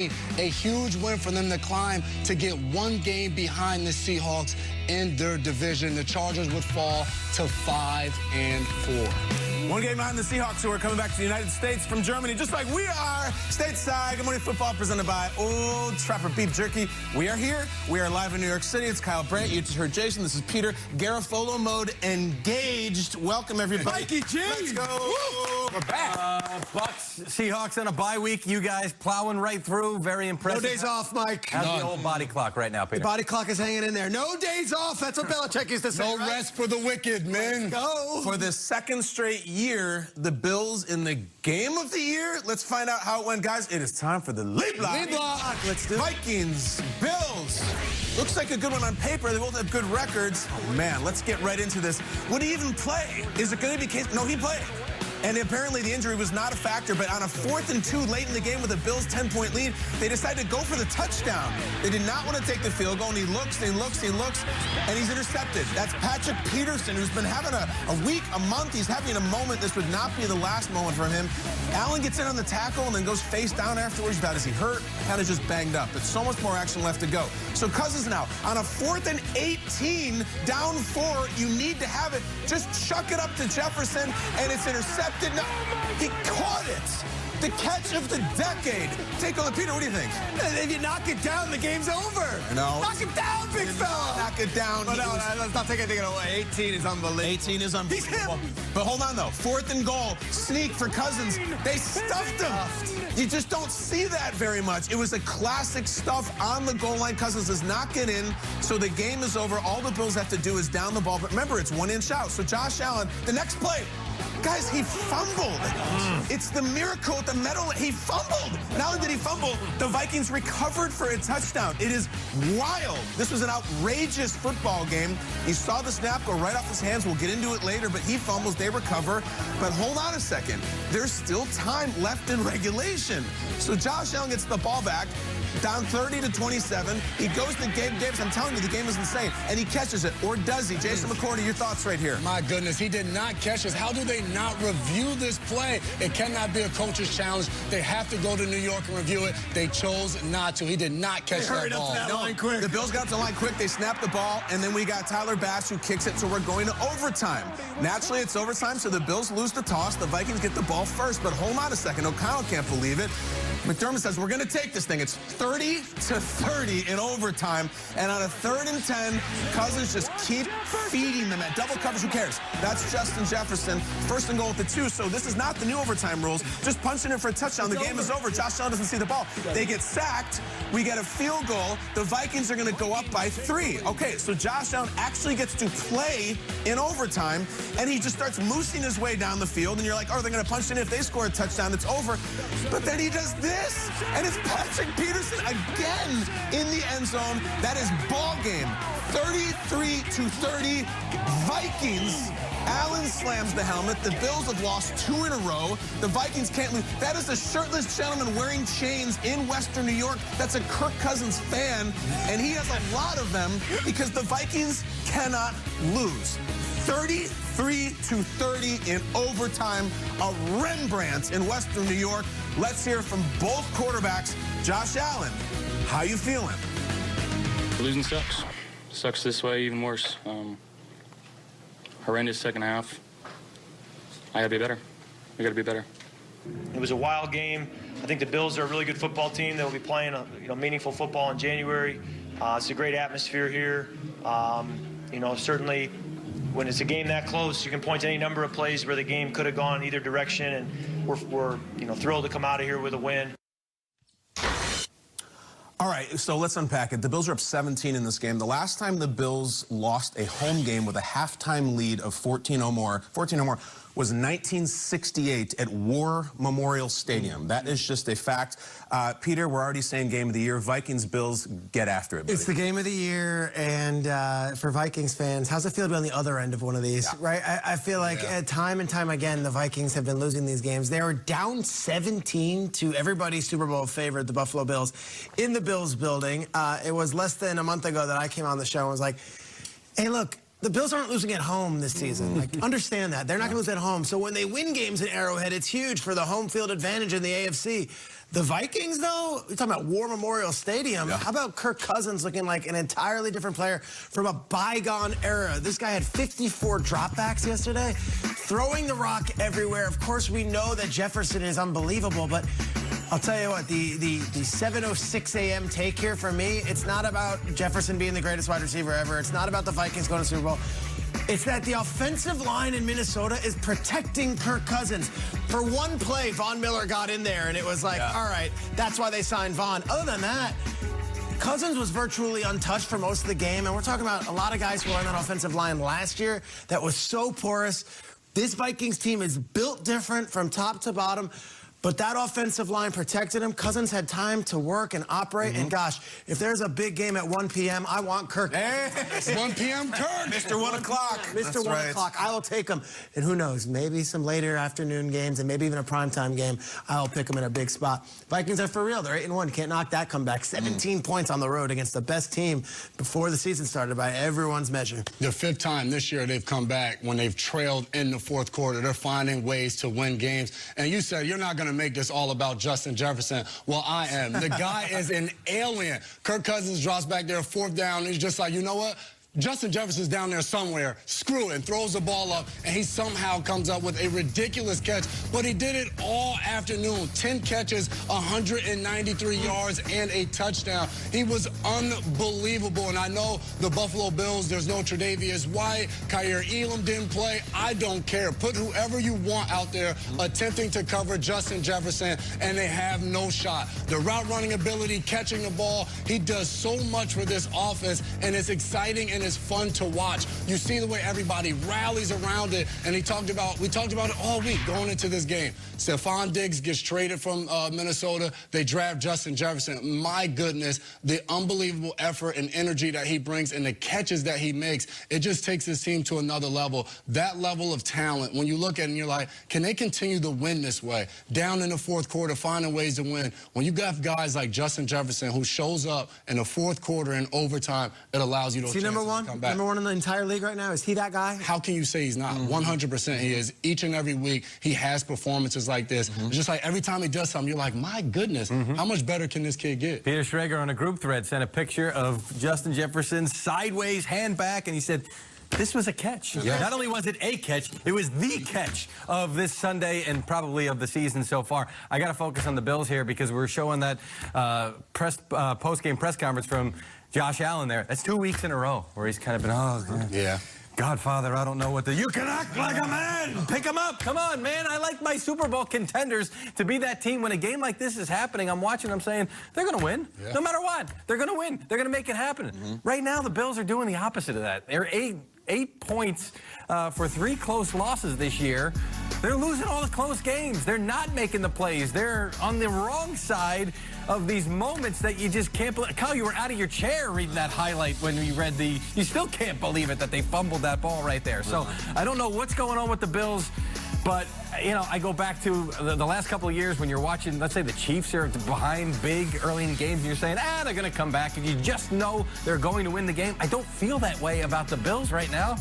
A huge win for them to climb to get one game behind the Seahawks in their division. The Chargers would fall to 5-4. One game behind the Seahawks, who are coming back to the United States from Germany, just like we are, stateside. Good Morning Football presented by Old Trapper Beef Jerky. We are here. We are live in New York City. It's Kyle Brandt. You just heard Jason. This is Peter. Garofolo mode engaged. Welcome, everybody. Mikey G. Let's go. Woo. We're back. Bucks, Seahawks on a bye week. You guys plowing right through. Very impressive. No days off, Mike. How's the old body clock right now, Peter? The body clock is hanging in there. No days off. That's what Belichick used to say. No rest for the wicked, man. Let's go. For the second straight year, the Bills in the game of the year. Let's find out how it went, guys. It is time for the lead block. Lead block. Let's do it. Vikings, Bills. Looks like a good one on paper. They both have good records. Oh, man, let's get right into this. Would he even play? Is it going to be case? No, he played. And apparently the injury was not a factor, but on a 4th and 2 late in the game with a Bills 10-point lead, they decided to go for the touchdown. They did not want to take the field goal, and he looks, and he's intercepted. That's Patrick Peterson, who's been having a week, a month. He's having a moment. This would not be the last moment for him. Allen gets in on the tackle and then goes face down afterwards. About is he hurt? Kind of just banged up. But so much more action left to go. So Cousins now, on a 4th and 18, down 4, you need to have it. Just chuck it up to Jefferson, and it's intercepted. No, he caught it. The catch of the decade. Take on Peter. What do you think? If you knock it down, the game's over. No. Knock it down, big fella. Knock it down. But no, let's not take anything away. 18 is unbelievable. 18 is unbelievable. But hold on, though. 4th and goal. Sneak for Cousins. They stuffed him. You just don't see that very much. It was a classic stuff on the goal line. Cousins does not get in, so the game is over. All the Bills have to do is down the ball. But remember, it's 1-inch out. So Josh Allen, the next play, guys, he fumbled. It's the miracle at the middle. He fumbled. Not only did he fumble, the Vikings recovered for a touchdown. It is wild. This was an outrageous football game. He saw the snap go right off his hands. We'll get into it later, but he fumbles. They recover. But hold on a second. There's still time left in regulation. So Josh Allen gets the ball back. Down 30-27. He goes to Gabe Davis. I'm telling you, the game is insane. And he catches it. Or does he? Jason McCourty, your thoughts right here. My goodness, he did not catch it. How do they not review this play? It cannot be a coach's challenge. They have to go to New York and review it. They chose not to. He did not catch that ball. The Bills got to the line quick. They snapped the ball, and then we got Tyler Bass who kicks it, so we're going to overtime. Naturally, it's overtime, so the Bills lose the toss. The Vikings get the ball first, but hold on a second. O'Connell can't believe it. McDermott says, we're going to take this thing. It's 30-30 in overtime, and on a 3rd and 10, Cousins just keep feeding them at double coverage. Who cares? That's Justin Jefferson. 1st and goal at the 2, so this is not the new overtime rules. Just punching it for a touchdown. The game is over. Josh Allen doesn't see the ball. They get sacked. We get a field goal. The Vikings are going to go up by 3. Okay, so Josh Allen actually gets to play in overtime, and he just starts moosing his way down the field, and you're like, oh, they're going to punch it in. If they score a touchdown, it's over. But then he does this, and it's Patrick Peterson again in the end zone. That is ball game. 33-30, Vikings. Allen slams the helmet. The Bills have lost 2 in a row. The Vikings can't lose. That is a shirtless gentleman wearing chains in Western New York. That's a Kirk Cousins fan, and he has a lot of them because the Vikings cannot lose. 33-30 in overtime. A Rembrandt in Western New York. Let's hear from both quarterbacks. Josh Allen, how you feeling? Losing sucks. Sucks this way, even worse. Horrendous second half. I gotta be better. We gotta be better. It was a wild game. I think the Bills are a really good football team. They'll be playing meaningful football in January. It's a great atmosphere here. Certainly when it's a game that close, you can point to any number of plays where the game could have gone either direction, and we're thrilled to come out of here with a win. All right, so let's unpack it. The Bills are up 17 in this game. The last time the Bills lost a home game with a halftime lead of 14 or more was 1968 at War Memorial Stadium. That is just a fact. Peter, we're already saying game of the year. Vikings, Bills, get after it, buddy. It's the game of the year, and for Vikings fans, how's it feel to be on the other end of one of these, right? I feel like time and time again, the Vikings have been losing these games. They were down 17 to everybody's Super Bowl favorite, the Buffalo Bills, in the Bills building. It was less than a month ago that I came on the show and was like, hey, look, the Bills aren't losing at home this season. Like, understand that. They're not going to lose at home. So when they win games at Arrowhead, it's huge for the home field advantage in the AFC. The Vikings, though, you're talking about War Memorial Stadium. Yeah. How about Kirk Cousins looking like an entirely different player from a bygone era? This guy had 54 dropbacks yesterday, throwing the rock everywhere. Of course, we know that Jefferson is unbelievable, but I'll tell you what, the 7:06 a.m. take here for me, it's not about Jefferson being the greatest wide receiver ever. It's not about the Vikings going to the Super Bowl. It's that the offensive line in Minnesota is protecting Kirk Cousins. For one play, Von Miller got in there, and it was like, all right, that's why they signed Von. Other than that, Cousins was virtually untouched for most of the game, and we're talking about a lot of guys who were on that offensive line last year that was so porous. This Vikings team is built different from top to bottom. But that offensive line protected him. Cousins had time to work and operate. And gosh, if there's a big game at 1 p.m., I want Kirk. Hey, 1 p.m. Kirk. Mr. 1 o'clock. Mr. 1 o'clock. I will take him. And who knows, maybe some later afternoon games and maybe even a primetime game, I'll pick him in a big spot. Vikings are for real. They're 8-1. Can't knock that comeback. 17 points on the road against the best team before the season started by everyone's measure. The fifth time this year they've come back when they've trailed in the fourth quarter. They're finding ways to win games. And you said you're not going to make this all about Justin Jefferson. Well, I am. The guy is an alien. Kirk Cousins drops back there, fourth down. He's just like, you know what? Justin Jefferson's down there somewhere. Screw it, and throws the ball up, and he somehow comes up with a ridiculous catch. But he did it all afternoon. 10 catches, 193 yards, and a touchdown. He was unbelievable. And I know the Buffalo Bills, there's no Tre'Davious White. Kaiir Elam didn't play. I don't care. Put whoever you want out there attempting to cover Justin Jefferson, and they have no shot. The route running ability, catching the ball, he does so much for this offense, and it's exciting and it's fun to watch. You see the way everybody rallies around it, and we talked about it all week going into this game. Stephon Diggs gets traded from Minnesota. They draft Justin Jefferson. My goodness, the unbelievable effort and energy that he brings and the catches that he makes, it just takes his team to another level. That level of talent, when you look at it and you're like, can they continue to win this way? Down in the fourth quarter, finding ways to win. When you got guys like Justin Jefferson who shows up in the fourth quarter and overtime, it allows you to Number one in the entire league right now? Is he that guy? How can you say he's not? 100% he is. Each and every week, he has performances like this. It's just like every time he does something, you're like, my goodness, how much better can this kid get? Peter Schrager on a group thread sent a picture of Justin Jefferson's sideways hand back, and he said, this was a catch. Yeah. Not only was it a catch, it was the catch of this Sunday and probably of the season so far. I got to focus on the Bills here because we're showing that post-game press conference from Josh Allen there. That's 2 weeks in a row where he's kind of been, Godfather, I don't know what you can act like a man. Pick him up. Come on, man. I like my Super Bowl contenders to be that team. When a game like this is happening, I'm watching, I'm saying, they're going to win. Yeah. No matter what. They're going to win. They're going to make it happen. Right now, the Bills are doing the opposite of that. They're eight points for 3 close losses this year. They're losing all the close games. They're not making the plays. They're on the wrong side of these moments that you just can't believe. Kyle, you were out of your chair reading that highlight when you read you still can't believe it that they fumbled that ball right there. So I don't know what's going on with the Bills, but, you know, I go back to the last couple of years when you're watching, let's say the Chiefs are behind big early in games, and you're saying, they're going to come back, and you just know they're going to win the game. I don't feel that way about the Bills right now.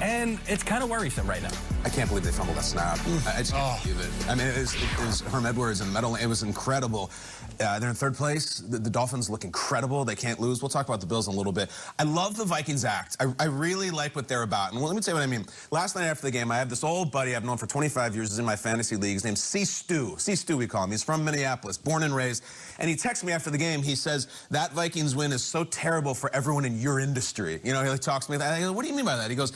And it's kind of worrisome right now. I can't believe they fumbled that snap. I just can't believe it. I mean, it was Herm Edwards in the middle. It was incredible. They're in third place. The Dolphins look incredible. They can't lose. We'll talk about the Bills in a little bit. I love the Vikings act. I really like what they're about. And let me tell you what I mean. Last night after the game, I have this old buddy I've known for 25 years. He's in my fantasy league. His name's C-Stu. C-Stu, we call him. He's from Minneapolis, born and raised. And he texts me after the game. He says, that Vikings win is so terrible for everyone in your industry. You know, he talks to me. I go, what do you mean by that? He goes,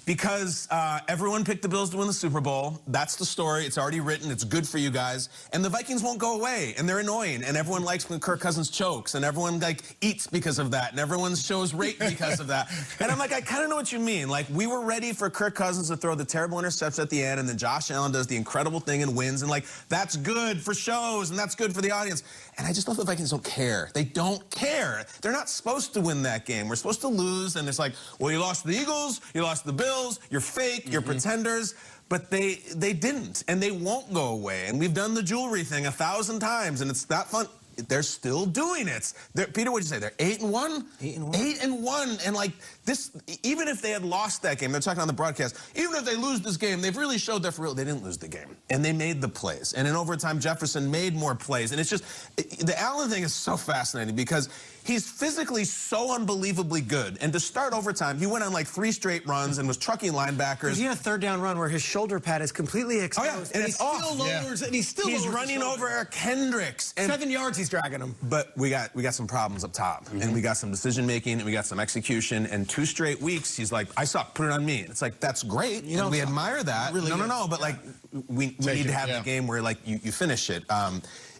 because everyone picked the Bills to win the Super Bowl. That's the story. It's already written. It's good for you guys. And the Vikings won't go away. And they're annoying. And everyone likes when Kirk Cousins chokes. And everyone, like, eats because of that. And everyone shows rape because of that. And I'm like, I kind of know what you mean. Like, we were ready for Kirk Cousins to throw the terrible interception at the end. And then Josh Allen does the incredible thing and wins. And, like, that's good for shows. And that's good for the audience. And I just love the Vikings don't care. They don't care. They're not supposed to win that game. We're supposed to lose. And it's like, well, you lost to the Eagles. You lost to the Bills. You're fake, you're pretenders, but they didn't, and they won't go away. And we've done the jewelry thing 1,000 times, and it's that fun. they're still doing it. Peter, what did you say? They're 8-1? 8-1. 8-1. And like this, even if they had lost that game, they're talking on the broadcast, even if they lose this game, they've really showed they're for real. They didn't lose the game. And they made the plays. And in overtime, Jefferson made more plays. And it's just, the Allen thing is so fascinating because he's physically so unbelievably good. And to start overtime, he went on like 3 straight runs and was trucking linebackers. He had a 3rd down run where his shoulder pad is completely exposed. Oh, yeah. And he it's off. still lowers, and he's He's running over Eric Hendricks. And 7 yards he's dragging him. But we got some problems up top. And we got some decision making and we got some execution. And 2 straight weeks, he's like, I suck, put it on me. And it's like, that's great. And we admire that. Really no, but like we need to have the game where like you finish it.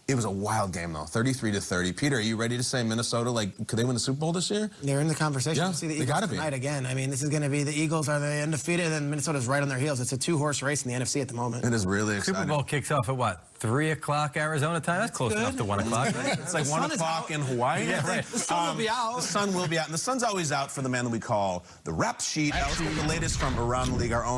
It was a wild game, though, 33-30. Peter, are you ready to say Minnesota, like, could they win the Super Bowl this year? They're in the conversation. Yeah, You see the they Eagles gotta be. tonight again. I mean, this is going to be the Eagles are they undefeated, and Minnesota's right on their heels. It's a 2-horse race in the NFC at the moment. It is really exciting. Super Bowl kicks off at what? 3 o'clock Arizona time? That's close enough to 1 o'clock, right? It's like 1 o'clock in Hawaii. Yeah, right. The sun will be out. The sun will be out. And the sun's always out for the man that we call the rap sheet. Let's get the latest from around the league, our own.